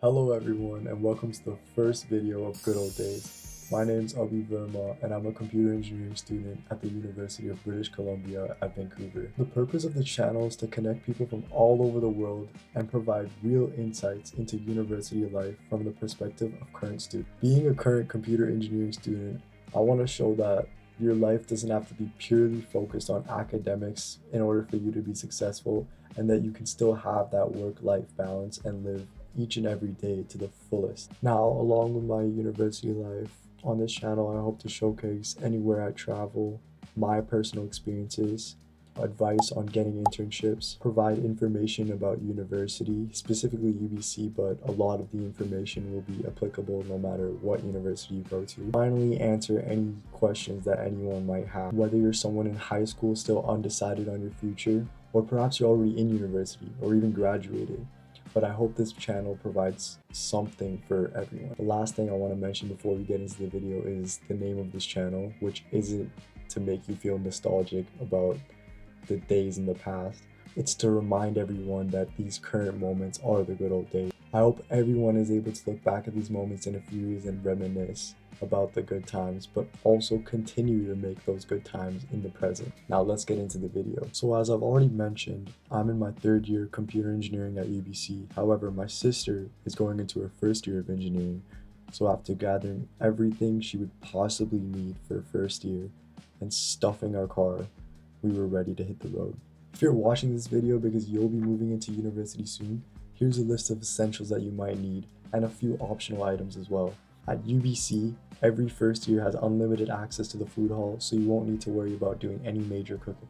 Hello everyone and welcome to the first video of Good Old Days. My name's Abhi Verma and I'm a computer engineering student at the University of British Columbia at Vancouver. The purpose of the channel is to connect people from all over the world and provide real insights into university life from the perspective of current students. Being a current computer engineering student, I want to show that your life doesn't have to be purely focused on academics in order for you to be successful, and that you can still have that work-life balance and live each and every day to the fullest. Now, along with my university life, on this channel I hope to showcase anywhere I travel, my personal experiences, advice on getting internships, provide information about university, specifically UBC, but a lot of the information will be applicable no matter what university you go to. Finally, answer any questions that anyone might have, whether you're someone in high school still undecided on your future, or perhaps you're already in university or even graduated. But I hope this channel provides something for everyone. The last thing I want to mention before we get into the video is the name of this channel, which isn't to make you feel nostalgic about the days in the past. It's to remind everyone that these current moments are the good old days. I hope everyone is able to look back at these moments in a few years and reminisce about the good times, but also continue to make those good times in the present. Now let's get into the video. So as I've already mentioned, I'm in my third year computer engineering at UBC. However, my sister is going into her first year of engineering, so after gathering everything she would possibly need for her first year and stuffing our car, we were ready to hit the road. If you're watching this video because you'll be moving into university soon, here's a list of essentials that you might need and a few optional items as well. At UBC, every first year has unlimited access to the food hall, so you won't need to worry about doing any major cooking.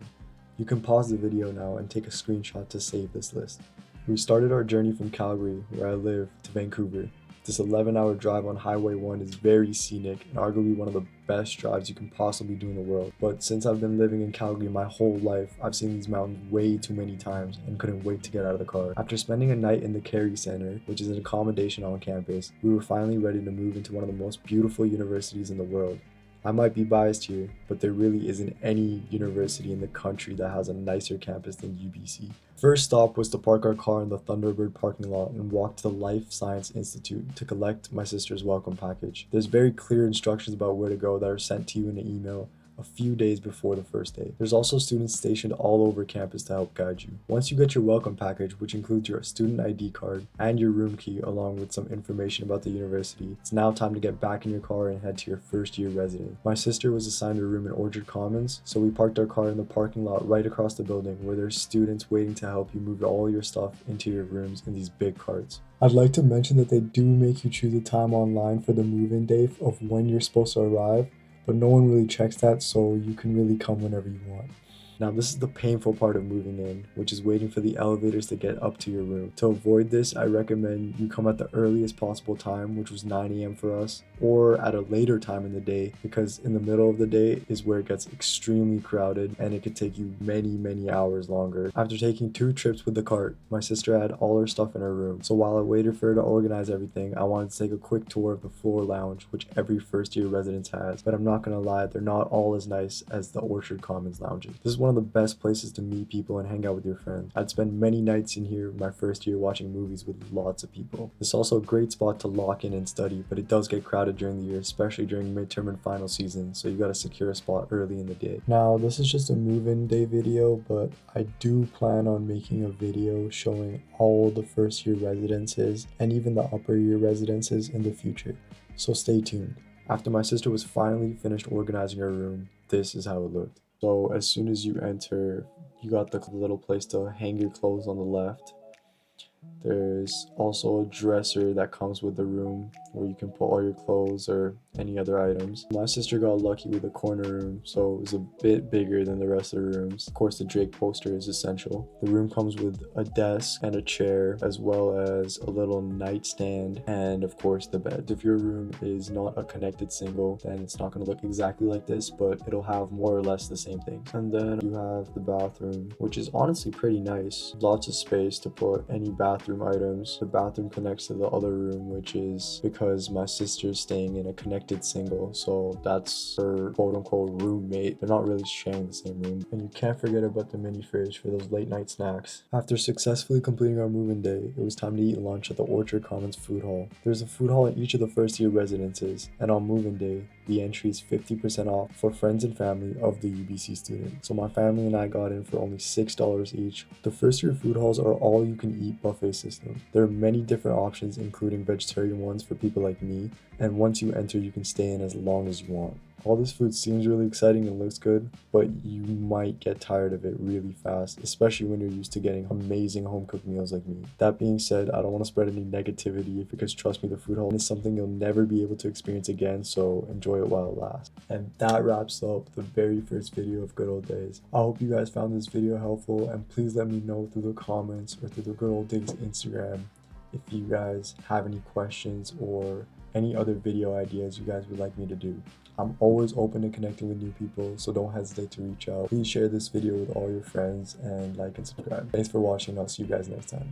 You can pause the video now and take a screenshot to save this list. We started our journey from Calgary, where I live, to Vancouver. This 11-hour drive on Highway 1 is very scenic and arguably one of the best drives you can possibly do in the world. But since I've been living in Calgary my whole life, I've seen these mountains way too many times and couldn't wait to get out of the car. After spending a night in the Carey Center, which is an accommodation on campus, we were finally ready to move into one of the most beautiful universities in the world. I might be biased here, but there really isn't any university in the country that has a nicer campus than UBC. First stop was to park our car in the Thunderbird parking lot and walk to the Life Science Institute to collect my sister's welcome package. There's very clear instructions about where to go that are sent to you in an email a few days before the first day. There's also students stationed all over campus to help guide you. Once you get your welcome package, which includes your student ID card and your room key along with some information about the university, it's now time to get back in your car and head to your first year residence. My sister was assigned a room in Orchard Commons, so we parked our car in the parking lot right across the building where there's students waiting to help you move all your stuff into your rooms in these big carts. I'd like to mention that they do make you choose a time online for the move-in day of when you're supposed to arrive, but no one really checks that, so you can really come whenever you want. Now this is the painful part of moving in, which is waiting for the elevators to get up to your room. To avoid this, I recommend you come at the earliest possible time, which was 9 AM for us, or at a later time in the day, because in the middle of the day is where it gets extremely crowded and it could take you many hours longer. After taking 2 trips with the cart, my sister had all her stuff in her room, so while I waited for her to organize everything, I wanted to take a quick tour of the floor lounge, which every first year residence has, but I'm not gonna lie, they're not all as nice as the Orchard Commons lounges. This is one of the best places to meet people and hang out with your friends. I'd spend many nights in here my first year watching movies with lots of people. It's also a great spot to lock in and study, but it does get crowded during the year, especially during midterm and final season, so you gotta secure a spot early in the day. Now, this is just a move-in day video, but I do plan on making a video showing all the first year residences and even the upper year residences in the future, so stay tuned. After my sister was finally finished organizing her room, this is how it looked. So as soon as you enter, you got the little place to hang your clothes on the left. There's also a dresser that comes with the room where you can put all your clothes or any other items. My sister got lucky with a corner room, so it was a bit bigger than the rest of the rooms. Of course, the Drake poster is essential. The room comes with a desk and a chair, as well as a little nightstand and of course the bed. If your room is not a connected single, then it's not going to look exactly like this, but it'll have more or less the same things. And then you have the bathroom, which is honestly pretty nice. Lots of space to put any bathroom items. The bathroom connects to the other room, which is because because my sister's staying in a connected single, so that's her quote-unquote roommate. They're not really sharing the same room. And you can't forget about the mini fridge for those late night snacks. After successfully completing our move-in day, it was time to eat lunch at the Orchard Commons food hall. There's a food hall in each of the first-year residences, and on move-in day, the entry is 50% off for friends and family of the UBC student. So my family and I got in for only $6 each. The first-year food halls are all-you-can-eat buffet system. There are many different options, including vegetarian ones for people like me, and once you enter, you can stay in as long as you want. All this food seems really exciting and looks good, but you might get tired of it really fast, especially when you're used to getting amazing home-cooked meals like me. That being said, I don't want to spread any negativity because trust me, the food hall is something you'll never be able to experience again, so enjoy it while it lasts. And that wraps up the very first video of Good Old Days. I hope you guys found this video helpful, and please let me know through the comments or through the Good Old Days Instagram if you guys have any questions or any other video ideas you guys would like me to do. I'm always open to connecting with new people, so don't hesitate to reach out. Please share this video with all your friends and like and subscribe. Thanks for watching. I'll see you guys next time.